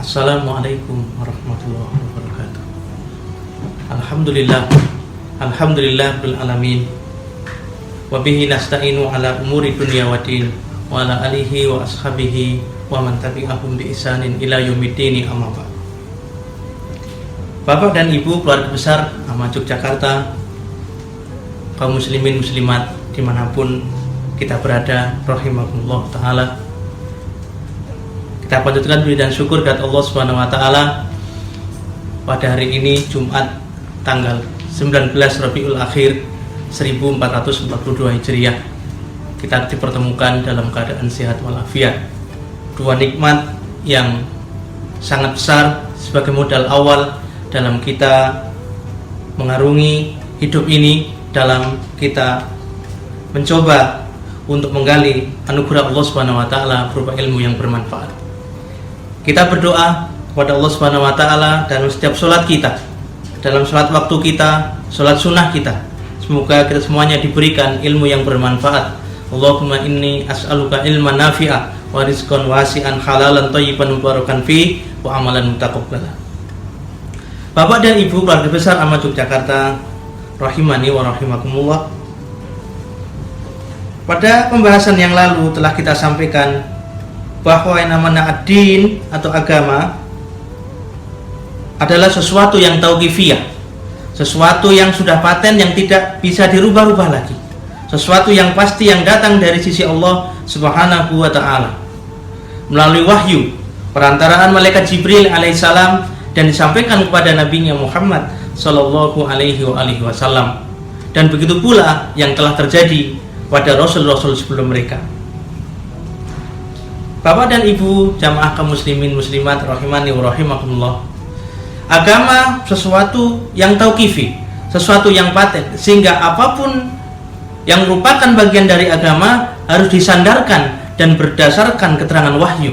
Assalamualaikum warahmatullahi wabarakatuh. Alhamdulillah bil alamin. Wa bihi nasta'inu ala umuri dunya waddin wa ala alihi wa ashabihi wa man tabi'ahum bi ihsanin ila yaumiddin, amma ba'd. Bapak dan Ibu keluarga besar Ahmad Yogyakarta, kaum muslimin muslimat dimanapun kita berada, rahimakumullah ta'ala. Kita panjatkan puji dan syukur kepada Allah Subhanahu wa taala pada hari ini Jumat tanggal 19 Rabiul Akhir 1442 Hijriah. Kita dipertemukan dalam keadaan sehat walafiat. Dua nikmat yang sangat besar sebagai modal awal dalam kita mengarungi hidup ini, dalam kita mencoba untuk menggali anugerah Allah Subhanahu wa taala berupa ilmu yang bermanfaat. Kita berdoa kepada Allah Subhanahu wa taala dalam setiap sholat kita, dalam sholat waktu kita, sholat sunnah kita. Semoga kita semuanya diberikan ilmu yang bermanfaat. Allahumma inni as'aluka ilman nafi'a wa rizqan wasi'an halalan thayyiban mubarakan fi wa amalan mutaqabbalan. Bapak dan Ibu keluarga besar Ahmad Yogyakarta, rahimani wa rahimakumullah. Pada pembahasan yang lalu telah kita sampaikan bahwa yang namanya ad-din atau agama adalah sesuatu yang tauqifiyah, sesuatu yang sudah paten, yang tidak bisa dirubah-rubah lagi, sesuatu yang pasti yang datang dari sisi Allah Subhanahu wa ta'ala melalui wahyu perantaraan malaikat Jibril alaihissalam dan disampaikan kepada nabinya Muhammad sallallahu alaihi wasallam, dan begitu pula yang telah terjadi pada rasul-rasul sebelum mereka. Bapak dan Ibu jamaah kaum muslimin muslimat rahimani wa rahimakumullah, agama sesuatu yang tauqifi, sesuatu yang paten, sehingga apapun yang merupakan bagian dari agama harus disandarkan dan berdasarkan keterangan wahyu,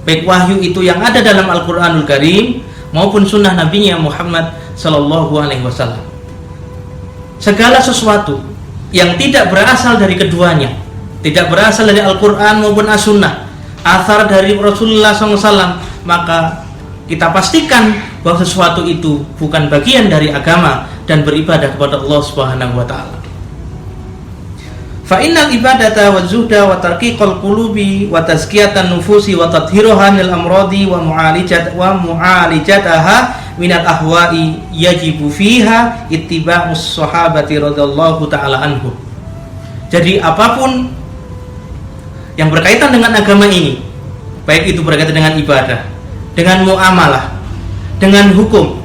baik wahyu itu yang ada dalam Al-Quranul Karim maupun sunnah nabinya Muhammad sallallahu alaihi wasallam. Segala sesuatu yang tidak berasal dari keduanya, tidak berasal dari Al-Quran maupun As-Sunnah, athar dari Rasulullah SAW, maka kita pastikan bahwa sesuatu itu bukan bagian dari agama dan beribadah kepada Allah Subhanahu wa ta'ala. Fa innal ibadata wa zuhda wa tarqiqal qulubi wa tazkiyatan nufusi wa tathhiruha minal amradi wa mu'alijataha minal ahwa'i yajibu fiha ittiba'us sahabati radhiyallahu ta'ala anhum. Jadi apapun yang berkaitan dengan agama ini, baik itu berkaitan dengan ibadah, dengan muamalah, dengan hukum,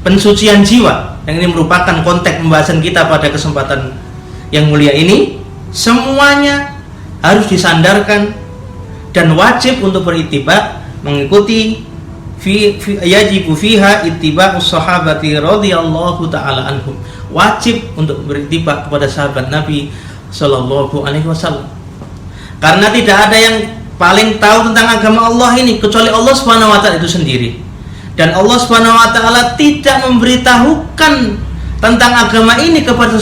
pensucian jiwa, yang ini merupakan konteks pembahasan kita pada kesempatan yang mulia ini, semuanya harus disandarkan dan wajib untuk berittiba, mengikuti yajibu fiha ittiba'us sahabati radhiyallahu ta'ala anhum. Wajib untuk berittiba kepada sahabat Nabi sallallahu alaihi wasallam. Karena tidak ada yang paling tahu tentang agama Allah ini kecuali Allah Subhanahu wa ta'ala itu sendiri. Dan Allah Subhanahu wa ta'ala tidak memberitahukan tentang agama ini kepada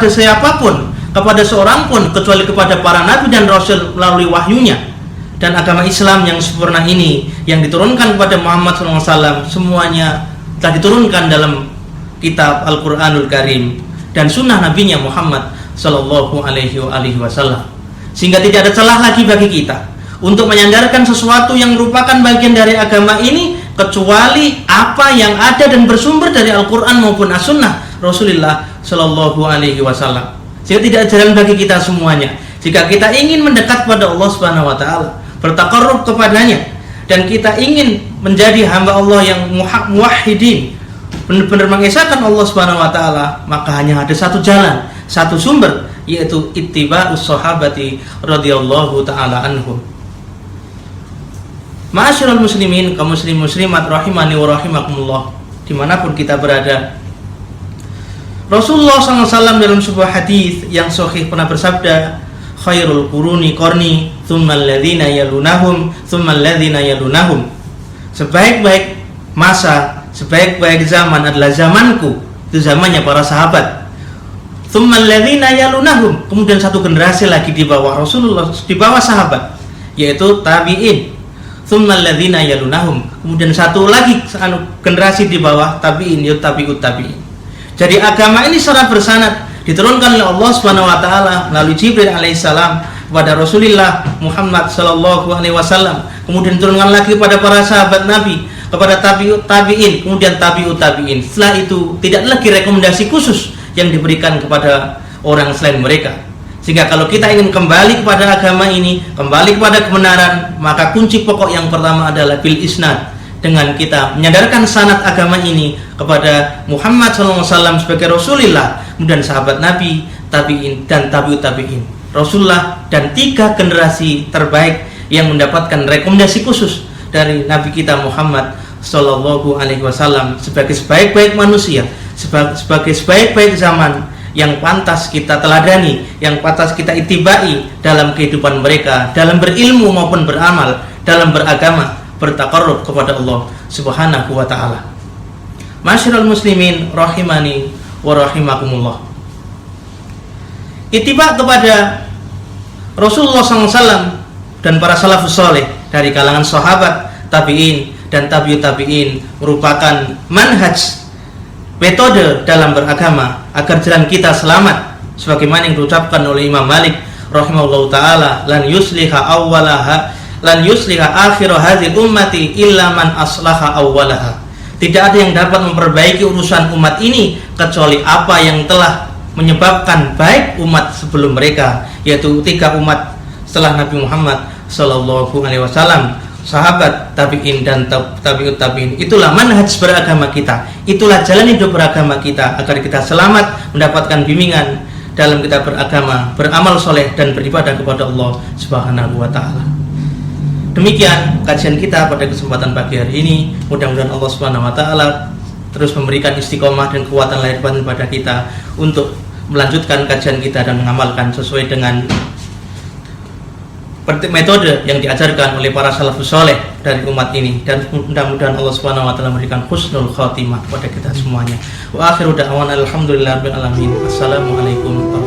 siapapun, kepada seorang pun, kecuali kepada para nabi dan rasul melalui wahyunya. Dan agama Islam yang sempurna ini, yang diturunkan kepada Muhammad SAW, semuanya telah diturunkan dalam kitab Al-Quranul Karim dan sunnah nabinya Muhammad sallallahu alaihi wasallam. Sehingga tidak ada celah lagi bagi kita untuk menyandarkan sesuatu yang merupakan bagian dari agama ini kecuali apa yang ada dan bersumber dari Al-Quran maupun As-Sunnah Rasulullah Sallallahu Alaihi Wasallam. Sehingga tidak ada jalan bagi kita semuanya. Jika kita ingin mendekat kepada Allah Subhanahu Wa Taala, bertaqarrub kepadanya, dan kita ingin menjadi hamba Allah yang muwahhidin, benar-benar mengesahkan Allah Subhanahu Wa Taala, maka hanya ada satu jalan, satu sumber, yaitu ittiba'us sahabati radhiyallahu ta'ala anhum. Ma'asyiral muslimin, kaum muslim muslimat rahimani wa rahimakumullah, dimanapun kita berada, Rasulullah SAW dalam sebuah hadis yang sahih pernah bersabda, khairul quruni qarni tsummal ladzina yalunahum tsummal ladzina yalunahum. Sebaik-baik masa, sebaik-baik zaman adalah zamanku, itu zamannya para sahabat. Tsummal ladzina yalunahum, kemudian satu generasi lagi di bawah Rasulullah, di bawah sahabat, yaitu tabi'in. tsummal ladzina yalunahum. Kemudian satu lagi generasi di bawah tabi'in, tabi'ut tabi'in. Jadi agama ini secara bersanad diturunkan oleh Allah Subhanahu wa taala melalui Jibril alaihissalam kepada Rasulullah Muhammad sallallahu alaihi wasallam. Kemudian diturunkan lagi kepada para sahabat Nabi, kepada tabi'ut tabi'in, kemudian tabi'ut tabi'in. Setelah itu tidak lagi rekomendasi khusus yang diberikan kepada orang selain mereka. Sehingga kalau kita ingin kembali kepada agama ini, kembali kepada kebenaran, maka kunci pokok yang pertama adalah bil isnad, dengan kita menyadarkan sanad agama ini kepada Muhammad SAW sebagai Rasulullah, kemudian sahabat Nabi, tabi'in dan tabi'ut tabi'in, Rasulullah, dan 3 generasi terbaik yang mendapatkan rekomendasi khusus dari Nabi kita Muhammad Sallallahu Alaihi Wasallam sebagai sebaik-baik manusia, sebagai sebaik-baik zaman yang pantas kita teladani, yang pantas kita itibai dalam kehidupan mereka, dalam berilmu maupun beramal, dalam beragama, bertaqarrub kepada Allah Subhanahu wa taala. Masyiral muslimin rahimani wa rahimakumullah. Ittiba kepada Rasulullah SAW dan para salafus saleh dari kalangan sahabat, tabi'in dan tabi'ut tabi'in merupakan manhaj, metode dalam beragama agar jalan kita selamat, sebagaimana yang diucapkan oleh Imam Malik rahimahullahu taala, lan yusliha akhir hadhihi ummati illa man aslaha awwalaha. Tidak ada yang dapat memperbaiki urusan umat ini kecuali apa yang telah menyebabkan baik umat sebelum mereka, yaitu 3 umat setelah Nabi Muhammad sallallahu alaihi wasallam, sahabat, tabi'in dan tabi'ut tabi'in. Itulah manhaj beragama kita, itulah jalan hidup beragama kita agar kita selamat, mendapatkan bimbingan dalam kita beragama, beramal soleh dan beribadah kepada Allah Subhanahu wa taala. Demikian kajian kita pada kesempatan pagi hari ini. Mudah-mudahan Allah Subhanahu wa taala terus memberikan istiqomah dan kekuatan lahir batin pada kita untuk melanjutkan kajian kita dan mengamalkan sesuai dengan metode yang diajarkan oleh para salafus saleh dari umat ini, dan mudah-mudahan Allah Subhanahu wa taala memberikan husnul khatimah pada kita semuanya. Wa akhiru da'wana alhamdulillahirabbil alamin. Assalamualaikum warahmatullahi wabarakatuh.